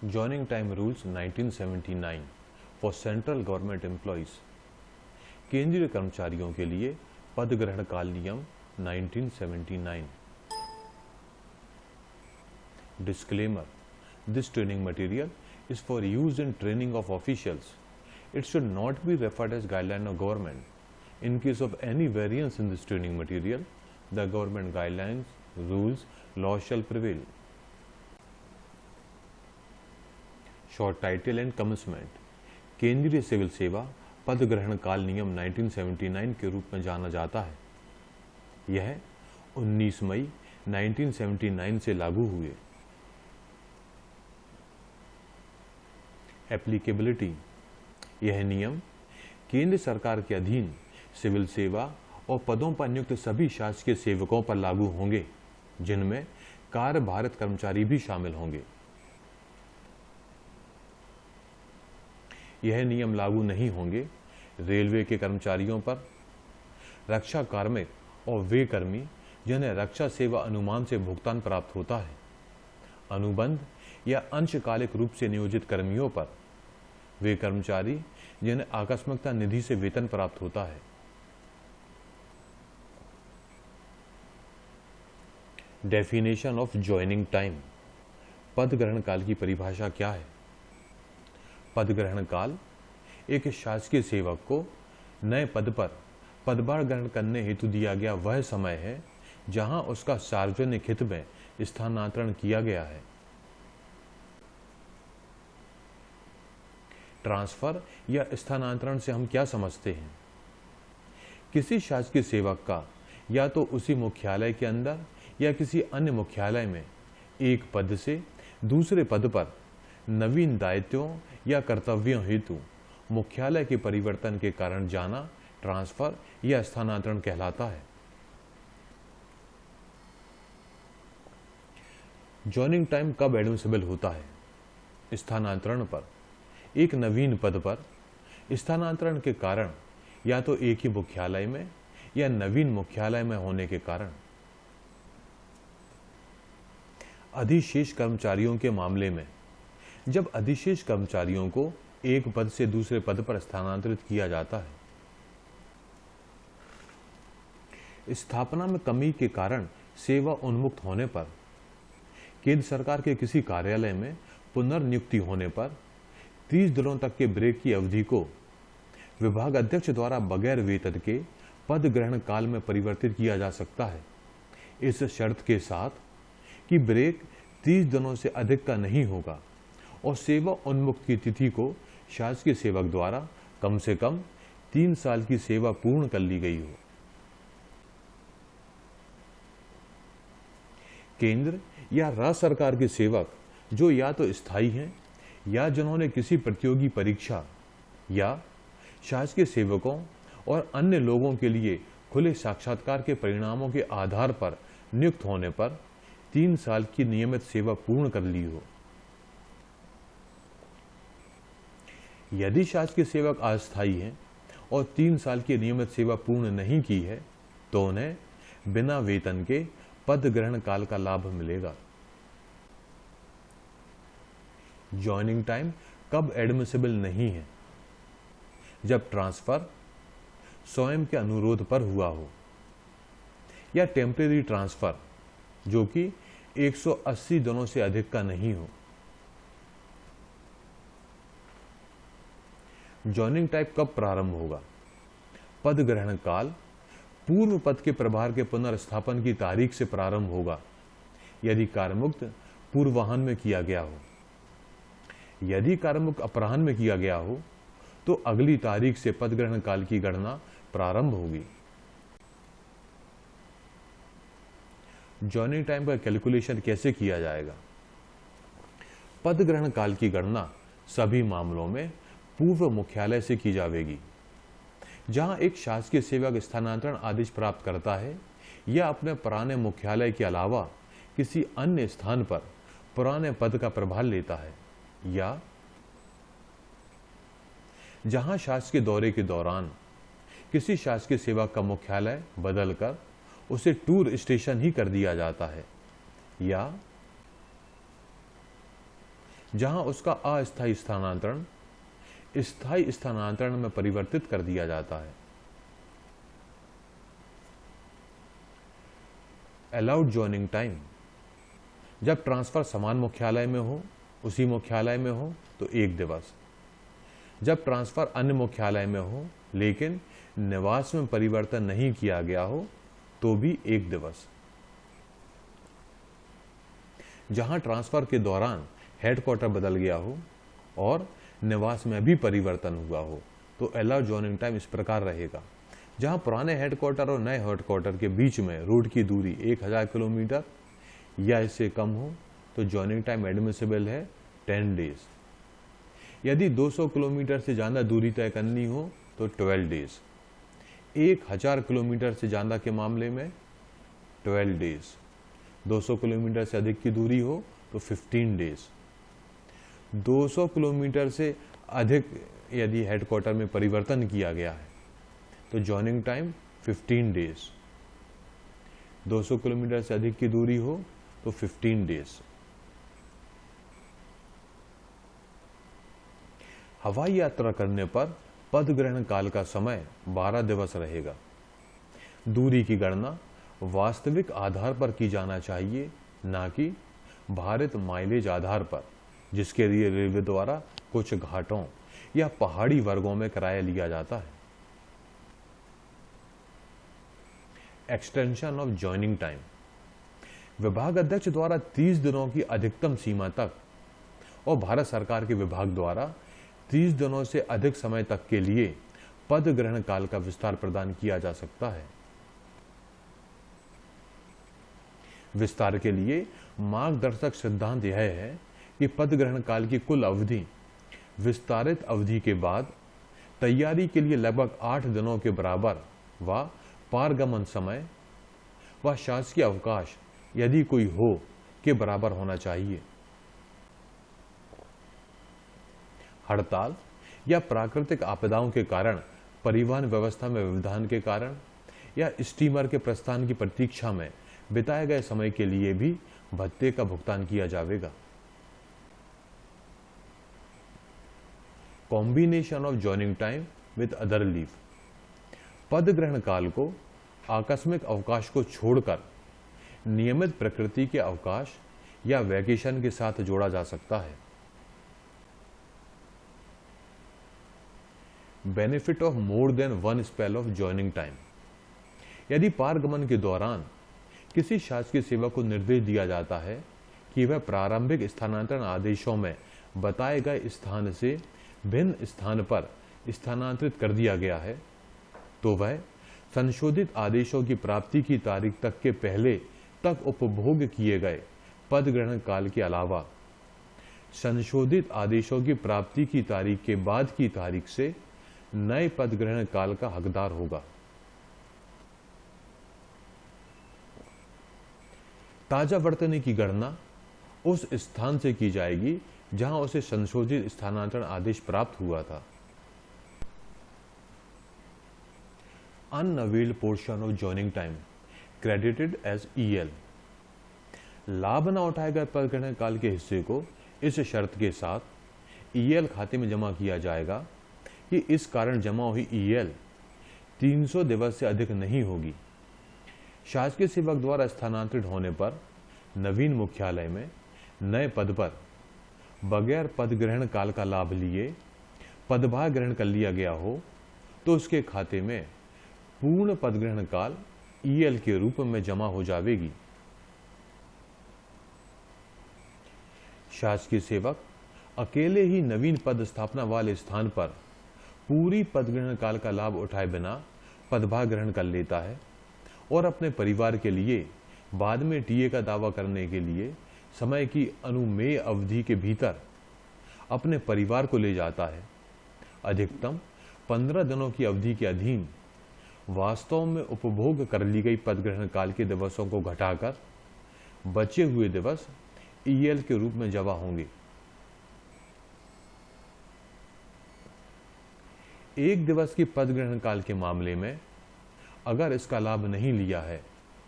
Joining time rules 1979 for central government employees. केंद्रीय कर्मचारियों के लिए पद ग्रहण काल नियम 1979. Disclaimer: This training material is for use in training of officials. It should not be referred as guideline of government. In case of any variance in this training material, the government guidelines, rules, laws shall prevail. Short title and commitment. केंद्रीय civil सेवा पद ग्रहण काल नियम 1979 के रूप में जाना जाता है. यह 19 मई 1979 से लागू हुए. एप्लीकेबिलिटी. यह नियम केंद्र सरकार के अधीन सिविल सेवा और पदों पर नियुक्त सभी शासकीय सेवकों पर लागू होंगे, जिनमें कार्यभारत कर्मचारी भी शामिल होंगे. यह नियम लागू नहीं होंगे रेलवे के कर्मचारियों पर, रक्षा कार्मिक और वे कर्मी जिन्हें रक्षा सेवा अनुमान से भुगतान प्राप्त होता है, अनुबंध या अंशकालिक रूप से नियोजित कर्मियों पर, वे कर्मचारी जिन्हें आकस्मिकता निधि से वेतन प्राप्त होता है. Definition of joining time. पद ग्रहण काल की परिभाषा क्या है? पद ग्रहण काल एक शासकीय सेवक को नए पद पर पदभार ग्रहण करने हेतु दिया गया वह समय है जहां उसका सार्वजनिक हित में स्थानांतरण किया गया है. ट्रांसफर या स्थानांतरण से हम क्या समझते हैं? किसी शासकीय सेवक का या तो उसी मुख्यालय के अंदर या किसी अन्य मुख्यालय में एक पद से दूसरे पद पर नवीन दायित्वों या कर्तव्यों हेतु मुख्यालय के परिवर्तन के कारण जाना ट्रांसफर या स्थानांतरण कहलाता है. जॉइनिंग टाइम कब एडमिसिबल होता है? स्थानांतरण पर. एक नवीन पद पर स्थानांतरण के कारण या तो एक ही मुख्यालय में या नवीन मुख्यालय में होने के कारण. अधिशेष कर्मचारियों के मामले में जब अधिशेष कर्मचारियों को एक पद से दूसरे पद पर स्थानांतरित किया जाता है, स्थापना में कमी के कारण सेवा उन्मुक्त होने पर, केंद्र सरकार के किसी कार्यालय में पुनर्नियुक्ति होने पर 30 दिनों तक के ब्रेक की अवधि को विभाग अध्यक्ष द्वारा बगैर वेतन के पद ग्रहण काल में परिवर्तित किया जा सकता है, इस शर्त के साथ कि ब्रेक 30 दिनों से अधिक का नहीं होगा और सेवा उन्मुक्त की तिथि को शासकीय सेवक द्वारा कम से कम 3 साल की सेवा पूर्ण कर ली गई हो. केंद्र या राज्य सरकार के सेवक जो या तो स्थायी हैं या जिन्होंने किसी प्रतियोगी परीक्षा या शासकीय सेवकों और अन्य लोगों के लिए खुले साक्षात्कार के परिणामों के आधार पर नियुक्त होने पर 3 साल की नियमित सेवा पूर्ण कर ली हो. यदि शासकीय सेवक अस्थायी हैं और 3 साल की नियमित सेवा पूर्ण नहीं की है तो उन्हें बिना वेतन के पद ग्रहण काल का लाभ मिलेगा. जॉइनिंग टाइम कब एडमिसिबल नहीं है? जब ट्रांसफर स्वयं के अनुरोध पर हुआ हो या टेम्परेरी ट्रांसफर जो कि 180 दिनों से अधिक का नहीं हो. जॉइनिंग टाइप कब प्रारंभ होगा? पद ग्रहण काल पूर्व पद के प्रभार के पुनर्स्थापन की तारीख से प्रारंभ होगा यदि कार्यमुक्त पूर्वाह्न में किया गया हो. यदि कार्यमुक्त अपराह्न में किया गया हो तो अगली तारीख से पद ग्रहण काल की गणना प्रारंभ होगी. जॉइनिंग टाइम का कैलकुलेशन कैसे किया जाएगा? पद ग्रहण काल की गणना सभी मामलों में पूर्व मुख्यालय से की जाएगी. जहां एक शासकीय सेवक स्थानांतरण आदेश प्राप्त करता है या अपने पुराने मुख्यालय के अलावा किसी अन्य स्थान पर पुराने पद का प्रभार लेता है, या जहां शासकीय दौरे के दौरान किसी शासकीय सेवक का मुख्यालय बदलकर उसे टूर स्टेशन ही कर दिया जाता है, या जहां उसका अस्थायी स्थानांतरण स्थायी स्थानांतरण में परिवर्तित कर दिया जाता है। अलाउड जॉइनिंग टाइम, जब ट्रांसफर समान मुख्यालय में हो, उसी मुख्यालय में हो तो 1 दिवस। जब ट्रांसफर अन्य मुख्यालय में हो लेकिन निवास में परिवर्तन नहीं किया गया हो तो भी 1 दिवस। जहां ट्रांसफर के दौरान हेडक्वार्टर बदल गया हो और निवास में भी परिवर्तन हुआ हो तो अलाउड जॉइनिंग टाइम इस प्रकार रहेगा। जहां पुराने हेडक्वार्टर और नए हेडक्वार्टर के बीच में रोड की दूरी 1000 किलोमीटर या इससे कम हो तो जॉइनिंग टाइम एडमिसिबल है 10 डेज। यदि 200 किलोमीटर से ज़्यादा दूरी तय करनी हो तो 12 डेज। 1000 किलोमीटर से ज़्यादा के मामले में 12 डेज। 200 किलोमीटर से अधिक की दूरी हो तो 15 डेज। 200 किलोमीटर से अधिक यदि हेडक्वार्टर में परिवर्तन किया गया है तो जॉइनिंग टाइम 15 डेज। 200 किलोमीटर से अधिक की दूरी हो तो 15 डेज। हवाई यात्रा करने पर पद ग्रहण काल का समय 12 दिवस रहेगा। दूरी की गणना वास्तविक आधार पर की जाना चाहिए, ना कि भारित माइलेज आधार पर, जिसके लिए रेलवे द्वारा कुछ घाटों या पहाड़ी वर्गों में किराया लिया जाता है। एक्सटेंशन ऑफ जॉइनिंग टाइम, विभाग अध्यक्ष द्वारा 30 दिनों की अधिकतम सीमा तक और भारत सरकार के विभाग द्वारा 30 दिनों से अधिक समय तक के लिए पद ग्रहण काल का विस्तार प्रदान किया जा सकता है। विस्तार के लिए मार्गदर्शक सिद्धांत यह है कि पद ग्रहण काल की कुल अवधि विस्तारित अवधि के बाद तैयारी के लिए लगभग 8 दिनों के बराबर व पारगमन समय व शासकीय अवकाश यदि कोई हो के बराबर होना चाहिए। हड़ताल या प्राकृतिक आपदाओं के कारण परिवहन व्यवस्था में व्यवधान के कारण या स्टीमर के प्रस्थान की प्रतीक्षा में बिताए गए समय के लिए भी भत्ते का भुगतान किया जाएगा। Combination of joining time with other leave, पद ग्रहण काल को आकस्मिक अवकाश को छोड़कर नियमित प्रकृति के अवकाश या वैकेशन के साथ जोड़ा जा सकता है। Benefit of more than one spell of joining time, यदि पारगमन के दौरान किसी शासकीय सेवक को निर्देश दिया जाता है कि वह प्रारंभिक स्थानांतरण आदेशों में बताए गए स्थान से भिन्न स्थान पर स्थानांतरित कर दिया गया है तो वह संशोधित आदेशों की प्राप्ति की तारीख तक के पहले तक उपभोग किए गए पद ग्रहण काल के अलावा संशोधित आदेशों की प्राप्ति की तारीख के बाद की तारीख से नए पद ग्रहण काल का हकदार होगा। ताजा वर्तनी की गणना उस स्थान से की जाएगी जहां उसे संशोधित स्थानांतरण आदेश प्राप्त हुआ था। Unavailed portion of joining time credited as EL, लाभ न उठाए गए पद ग्रहण काल के हिस्से को इस शर्त के साथ ईएल खाते में जमा किया जाएगा कि इस कारण जमा हुई ईएल 300 दिवस से अधिक नहीं होगी। शासकीय सेवक द्वारा स्थानांतरित होने पर नवीन मुख्यालय में नए पद पर बगैर पद ग्रहण काल का लाभ लिए पदभार ग्रहण कर लिया गया हो तो उसके खाते में पूर्ण पद ग्रहण काल ईएल के रूप में जमा हो जाएगी। शासकीय सेवक अकेले ही नवीन पद स्थापना वाले स्थान पर पूरी पद ग्रहण काल का लाभ उठाए बिना पदभार ग्रहण कर लेता है और अपने परिवार के लिए बाद में टीए का दावा करने के लिए समय की अनुमेय अवधि के भीतर अपने परिवार को ले जाता है। अधिकतम 15 दिनों की अवधि के अधीन वास्तव में उपभोग कर ली गई पद ग्रहण काल के दिवसों को घटाकर बचे हुए दिवस ईएल के रूप में जमा होंगे। एक दिवस की पद ग्रहण काल के मामले में अगर इसका लाभ नहीं लिया है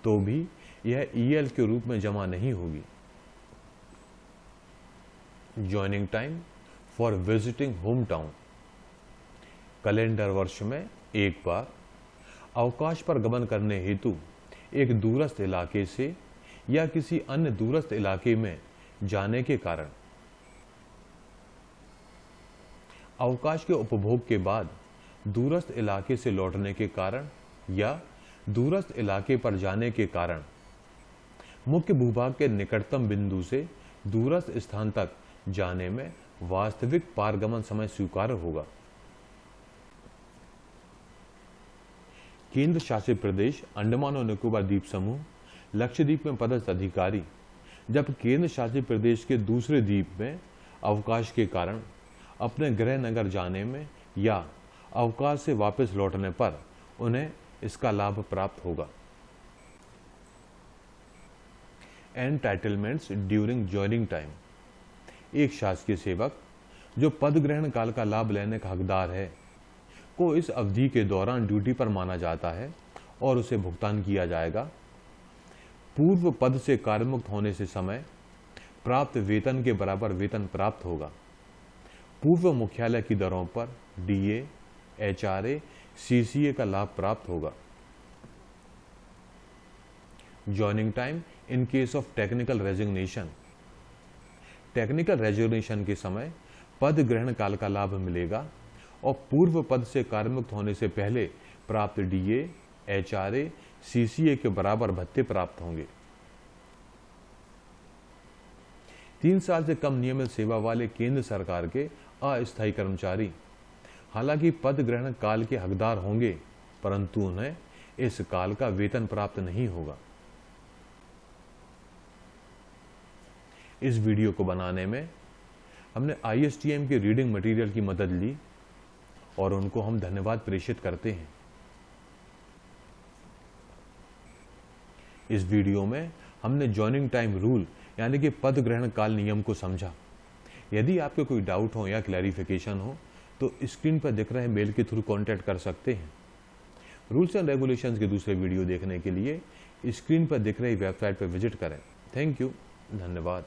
तो भी यह ईएल के रूप में जमा नहीं होगी। Joining time for visiting home town. Calendar वर्ष में एक बार अवकाश पर गमन करने हेतु एक दूरस्थ इलाके से या किसी अन्य दूरस्थ इलाके में जाने के कारण, अवकाश के उपभोग के बाद दूरस्थ इलाके से लौटने के कारण या दूरस्थ इलाके पर जाने के कारण मुख्य भूभाग के निकटतम बिंदु से दूरस्थ स्थान तक जाने में वास्तविक पारगमन समय स्वीकार्य होगा। केंद्र शासित प्रदेश अंडमान और निकोबार द्वीप समूह लक्षद्वीप में पदस्थ अधिकारी जब केंद्र शासित प्रदेश के दूसरे द्वीप में अवकाश के कारण अपने गृह नगर जाने में या अवकाश से वापस लौटने पर उन्हें इसका लाभ प्राप्त होगा। Entitlements during joining time. एक शासकीय सेवक जो पद ग्रहण काल का लाभ लेने का हकदार है को इस अवधि के दौरान ड्यूटी पर माना जाता है और उसे भुगतान किया जाएगा। पूर्व पद से कार्यमुक्त होने से समय प्राप्त वेतन के बराबर वेतन प्राप्त होगा। पूर्व मुख्यालय की दरों पर डीए, एचआरए, सीसीए का लाभ प्राप्त होगा। Joining time in case of technical resignation. Technical resignation के समय पद ग्रहण काल का लाभ मिलेगा और पूर्व पद से कार्यमुक्त होने से पहले प्राप्त डीए, एचआरए, सीसीए के बराबर भत्ते प्राप्त होंगे। 3 साल से कम नियमित सेवा वाले केंद्र सरकार के अस्थायी कर्मचारी हालांकि पद ग्रहण काल के हकदार होंगे, परंतु उन्हें इस काल का वेतन प्राप्त नहीं होगा। इस वीडियो को बनाने में हमने ISTM के रीडिंग मटेरियल की मदद ली और उनको हम धन्यवाद प्रेषित करते हैं। इस वीडियो में हमने ज्वाइनिंग टाइम रूल यानी कि पद ग्रहण काल नियम को समझा। यदि आपके कोई डाउट हो या क्लैरिफिकेशन हो तो स्क्रीन पर दिख रहे मेल के थ्रू कांटेक्ट कर सकते हैं। रूल्स एंड रेगुलेशंस के दूसरे वीडियो देखने के लिए स्क्रीन पर दिख रही वेबसाइट पर विजिट करें। थैंक यू, धन्यवाद।